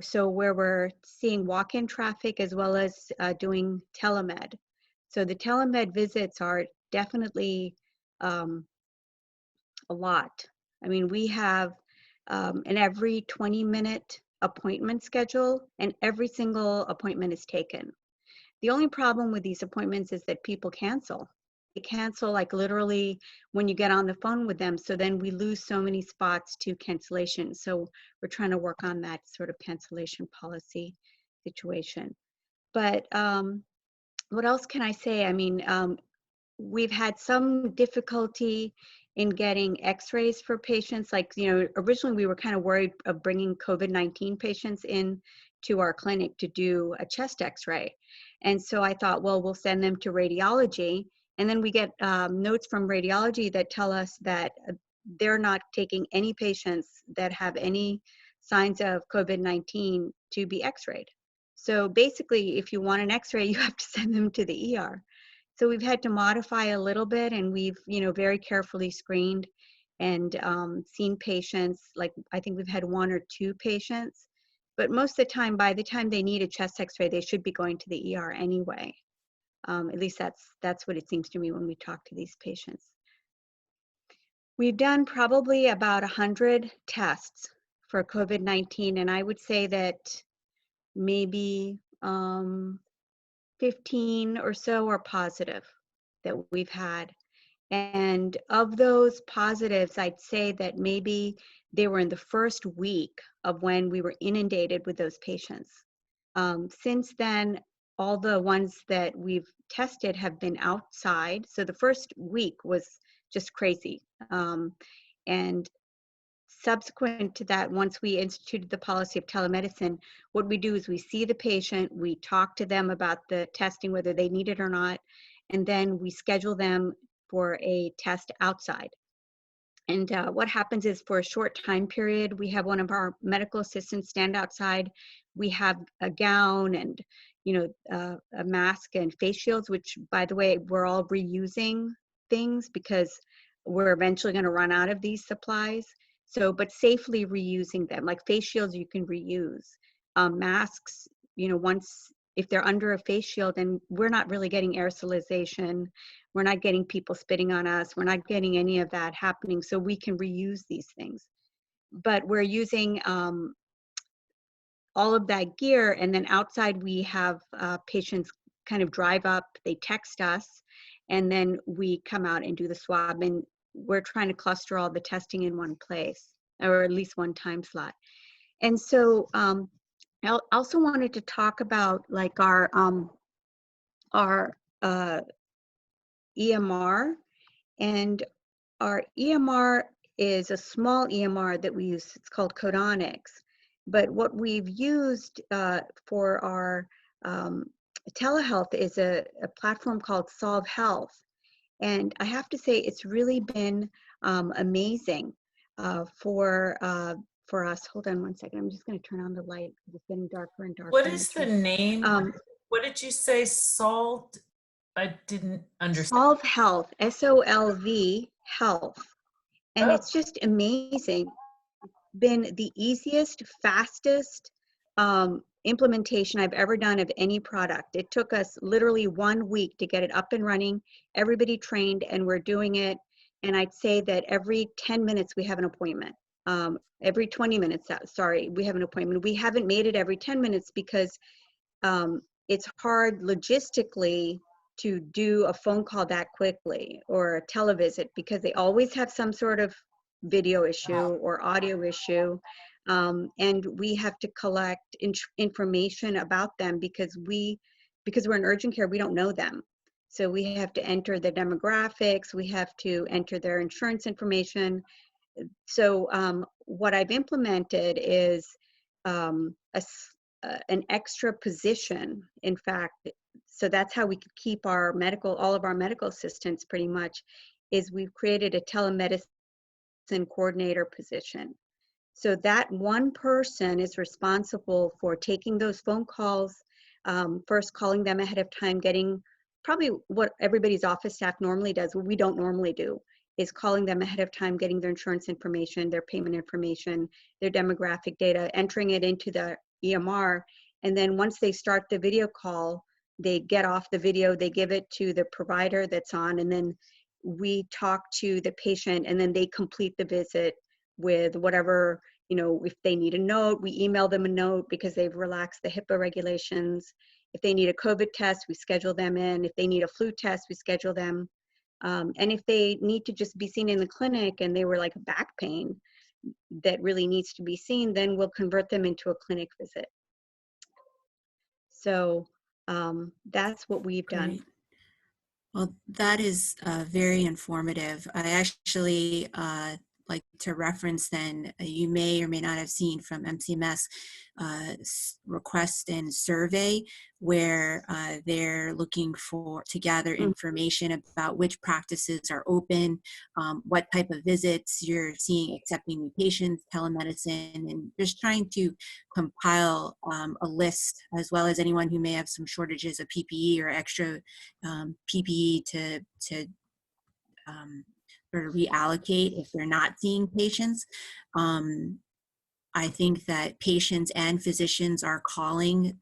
So where we're seeing walk-in traffic as well as doing telemed. So the telemed visits are definitely a lot. I mean, we have an every 20-minute appointment schedule, and every single appointment is taken. The only problem with these appointments is that people cancel. They cancel like literally when you get on the phone with them. So then we lose so many spots to cancellation. So we're trying to work on that sort of cancellation policy situation. But what else can I say? I mean, we've had some difficulty in getting x-rays for patients. Like, originally we were kind of worried of bringing COVID-19 patients in to our clinic to do a chest x-ray. And so I thought, well, we'll send them to radiology. And then we get notes from radiology that tell us that they're not taking any patients that have any signs of COVID-19 to be x-rayed. So basically, if you want an x-ray, you have to send them to the ER. So we've had to modify a little bit, and we've, very carefully screened and seen patients. Like, I think we've had 1 or 2 patients, but most of the time, by the time they need a chest x-ray, they should be going to the ER anyway. At least that's what it seems to me when we talk to these patients. We've done probably about 100 tests for COVID-19, and I would say that maybe 15 or so are positive that we've had. And of those positives, I'd say that maybe they were in the first week of when we were inundated with those patients. Since then, all the ones that we've tested have been outside. So the first week was just crazy. And subsequent to that, once we instituted the policy of telemedicine, what we do is we see the patient, we talk to them about the testing, whether they need it or not, and then we schedule them for a test outside. And what happens is, for a short time period, we have one of our medical assistants stand outside. We have a gown and, a mask and face shields, which, by the way, we're all reusing things because we're eventually going to run out of these supplies. So, but safely reusing them, like face shields, you can reuse. Masks, if they're under a face shield, and we're not really getting aerosolization, we're not getting people spitting on us, we're not getting any of that happening, so we can reuse these things. But we're using all of that gear, and then outside we have patients kind of drive up, they text us, and then we come out and do the swab, and we're trying to cluster all the testing in one place, or at least one time slot. And so I also wanted to talk about like our EMR, and our EMR is a small EMR that we use. It's called Codonics. But what we've used for our telehealth is a platform called Solve Health. And I have to say, it's really been amazing for us. Hold on one second. I'm just going to turn on the light because it's getting darker and darker. What is the name? What did you say? Solved? I didn't understand. Solve Health, SOLV Health. And it's just amazing. Been the easiest, fastest implementation I've ever done of any product. It took us literally 1 week to get it up and running, everybody trained, and we're doing it. And I'd say that every 10 minutes we have an appointment. Every 20 minutes, sorry, we have an appointment. We haven't made it every 10 minutes because it's hard logistically to do a phone call that quickly or a televisit, because they always have some sort of video issue or audio issue. And we have to collect information about them because we're in urgent care, we don't know them. So we have to enter the demographics, we have to enter their insurance information. So what I've implemented is an extra position, in fact. So that's how we could keep all of our medical assistants pretty much, is we've created a telemedicine coordinator position. So that one person is responsible for taking those phone calls, first calling them ahead of time, getting probably what everybody's office staff normally does, what we don't normally do, is calling them ahead of time, getting their insurance information, their payment information, their demographic data, entering it into the EMR. And then once they start the video call, they get off the video, they give it to the provider that's on, and then we talk to the patient, and then they complete the visit with whatever, if they need a note, we email them a note because they've relaxed the HIPAA regulations. If they need a COVID test, we schedule them in. If they need a flu test, we schedule them. And if they need to just be seen in the clinic and they were like back pain that really needs to be seen, then we'll convert them into a clinic visit. So that's what we've done. Well, that is very informative. I actually like to reference then, you may or may not have seen from MCMS request and survey where they're looking to gather information about which practices are open, what type of visits you're seeing, accepting new patients, telemedicine, and just trying to compile a list, as well as anyone who may have some shortages of PPE or extra PPE to sort of reallocate if they're not seeing patients. I think that patients and physicians are calling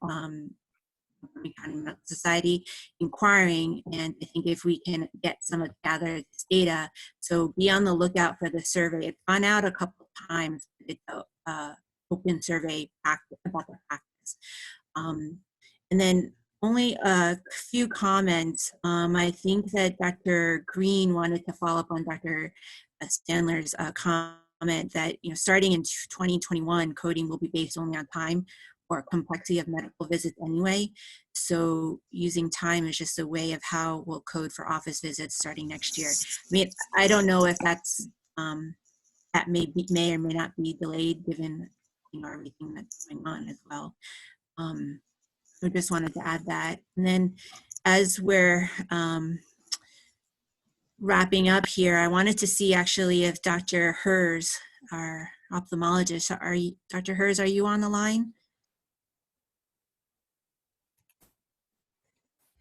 society, inquiring, and I think if we can get some of gather this data, so be on the lookout for the survey. It's gone out a couple of times. It's an open survey about the practice. And then only a few comments. I think that Dr. Green wanted to follow up on Dr. Sandler's comment that starting in 2021, coding will be based only on time or complexity of medical visits anyway. So using time is just a way of how we'll code for office visits starting next year. I mean, I don't know if that's that may or may not be delayed given everything that's going on as well. So just wanted to add that. And then as we're wrapping up here, I wanted to see actually if Dr. Hers, our ophthalmologist, Dr. Hers, are you on the line?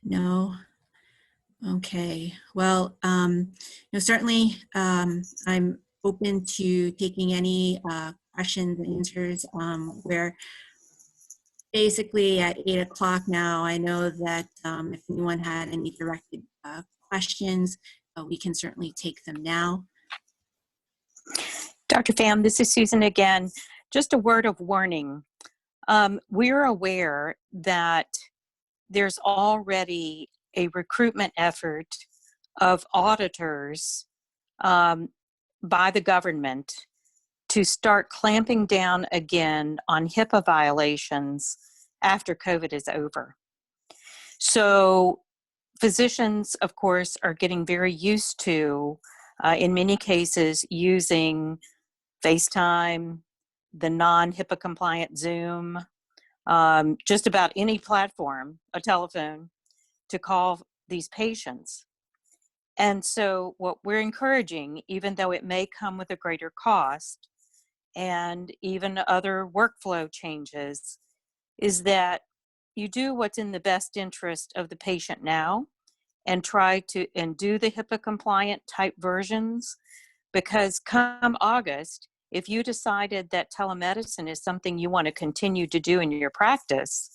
No. Okay. Well, certainly I'm open to taking any questions and answers. Where basically at 8 o'clock now, I know that if anyone had any directed questions, we can certainly take them now. Dr. Pham, this is Susan again. Just a word of warning. We're aware that there's already a recruitment effort of auditors by the government to start clamping down again on HIPAA violations after COVID is over. So physicians, of course, are getting very used to, in many cases, using FaceTime, the non-HIPAA compliant Zoom, just about any platform, a telephone, to call these patients. And so what we're encouraging, even though it may come with a greater cost and even other workflow changes, is that you do what's in the best interest of the patient now and try to do the HIPAA compliant type versions, because come August, if you decided that telemedicine is something you want to continue to do in your practice,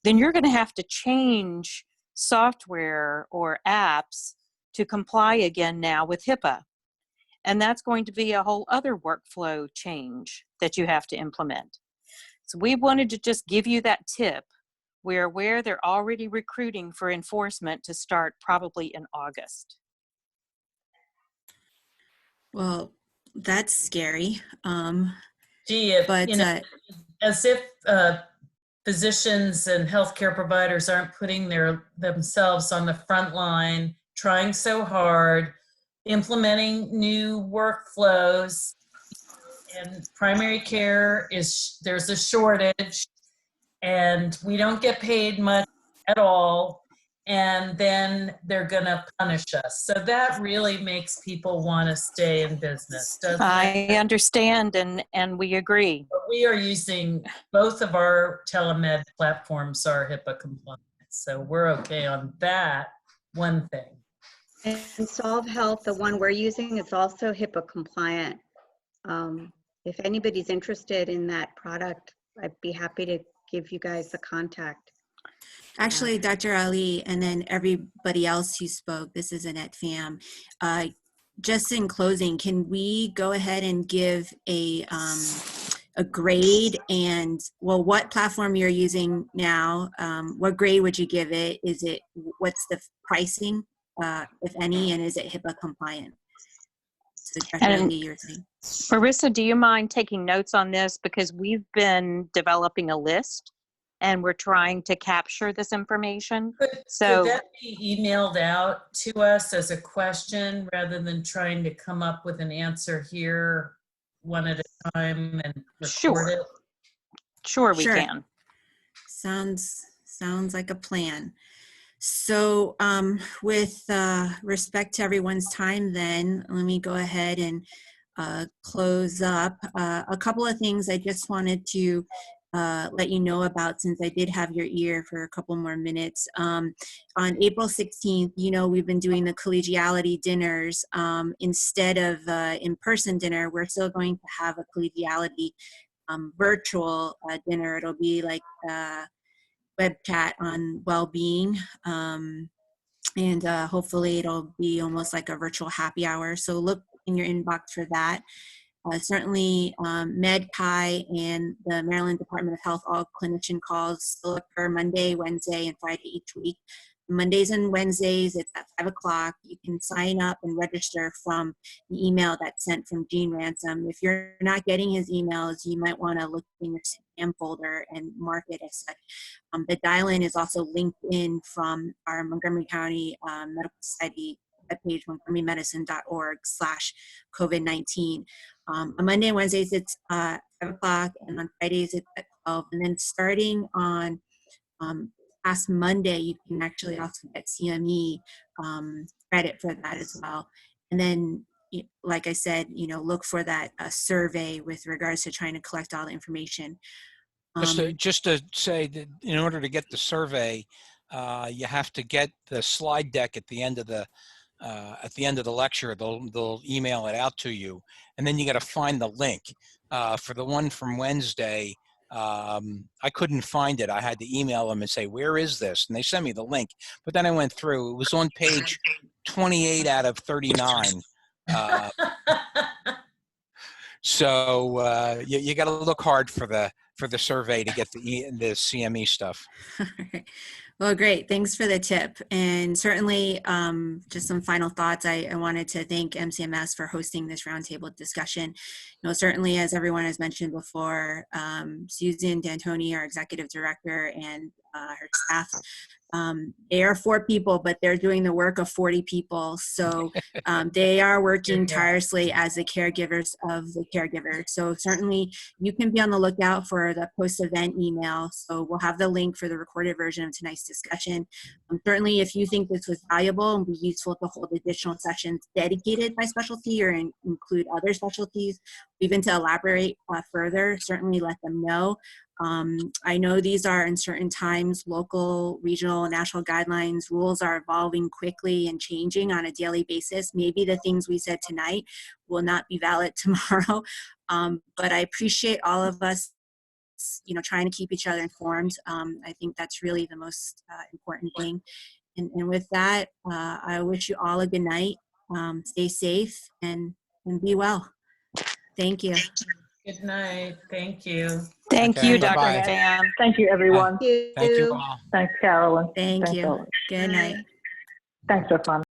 then you're going to have to change software or apps to comply again now with HIPAA. And that's going to be a whole other workflow change that you have to implement. So we wanted to just give you that tip. We're aware they're already recruiting for enforcement to start probably in August. Well, that's scary. Gee, if, but as if physicians and healthcare providers aren't putting themselves on the front line, trying so hard, implementing new workflows, and primary care there's a shortage, and we don't get paid much at all, and then they're gonna punish us. So that really makes people want to stay in business, doesn't it? I understand, and we agree. But we are using, both of our telemed platforms are HIPAA compliant, so we're okay on that one thing. And Solve Health, the one we're using, is also HIPAA compliant. If anybody's interested in that product, I'd be happy to give you guys the contact. actually, Dr. Ali, and then everybody else who spoke, this is Annette Pham. Just in closing, can we go ahead and give a grade and, well, what platform you're using now? What grade would you give it? What's the pricing, if any, and is it HIPAA compliant? So Dr. Ali, you're saying. Marissa, do you mind taking notes on this? Because we've been developing a list and we're trying to capture this information. Could that be emailed out to us as a question rather than trying to come up with an answer here one at a time and record it? Sure, we can. Sounds like a plan. So with respect to everyone's time then, let me go ahead and close up. A couple of things I just wanted to let you know about, since I did have your ear for a couple more minutes. On April 16th, we've been doing the collegiality dinners. Instead of in-person dinner, we're still going to have a collegiality virtual dinner. It'll be like web chat on well-being, and hopefully it'll be almost like a virtual happy hour. So look in your inbox for that. Certainly MedChi and the Maryland Department of Health, all clinician calls still occur Monday, Wednesday, and Friday each week. Mondays and Wednesdays, it's at 5 o'clock. You can sign up and register from the email that's sent from Gene Ransom. If you're not getting his emails, you might want to look in your spam folder and mark it as such. The dial-in is also linked in from our Montgomery County Medical Society webpage, montgomerymedicine.org/COVID-19. On Monday and Wednesdays, it's 5 o'clock, and on Fridays, it's at 12. And then starting on past Monday, you can actually also get CME credit for that as well. And then, like I said, look for that survey with regards to trying to collect all the information. Just to say that in order to get the survey, you have to get the slide deck at the end of the lecture. They'll email it out to you, and then you got to find the link. For the one from Wednesday, I couldn't find it. I had to email them and say, "Where is this?" And they sent me the link. But then I went through. It was on page 28 out of 39. So you got to look hard for the survey to get the CME stuff. Well, great. Thanks for the tip. And certainly, just some final thoughts. I wanted to thank MCMS for hosting this roundtable discussion. Certainly, as everyone has mentioned before, Susan D'Antoni, our executive director, and her staff, they are 4 people, but they're doing the work of 40 people. So they are working tirelessly as the caregivers of the caregivers. So certainly you can be on the lookout for the post-event email. So we'll have the link for the recorded version of tonight's discussion. Certainly if you think this was valuable and be useful to hold additional sessions dedicated by specialty or include other specialties, even to elaborate further, certainly let them know. I know these are uncertain times. Local, regional, national guidelines, rules are evolving quickly and changing on a daily basis. Maybe the things we said tonight will not be valid tomorrow, but I appreciate all of us, trying to keep each other informed. I think that's really the most important thing. And with that, I wish you all a good night. Stay safe and be well. Thank you. Good night. Thank you. Thank Okay, you, bye-bye. Dr. Pham. Thank you, everyone. Thank you all. Thanks, Carolyn. Thank Thanks, you. Ellen. Good night. Thanks for fun.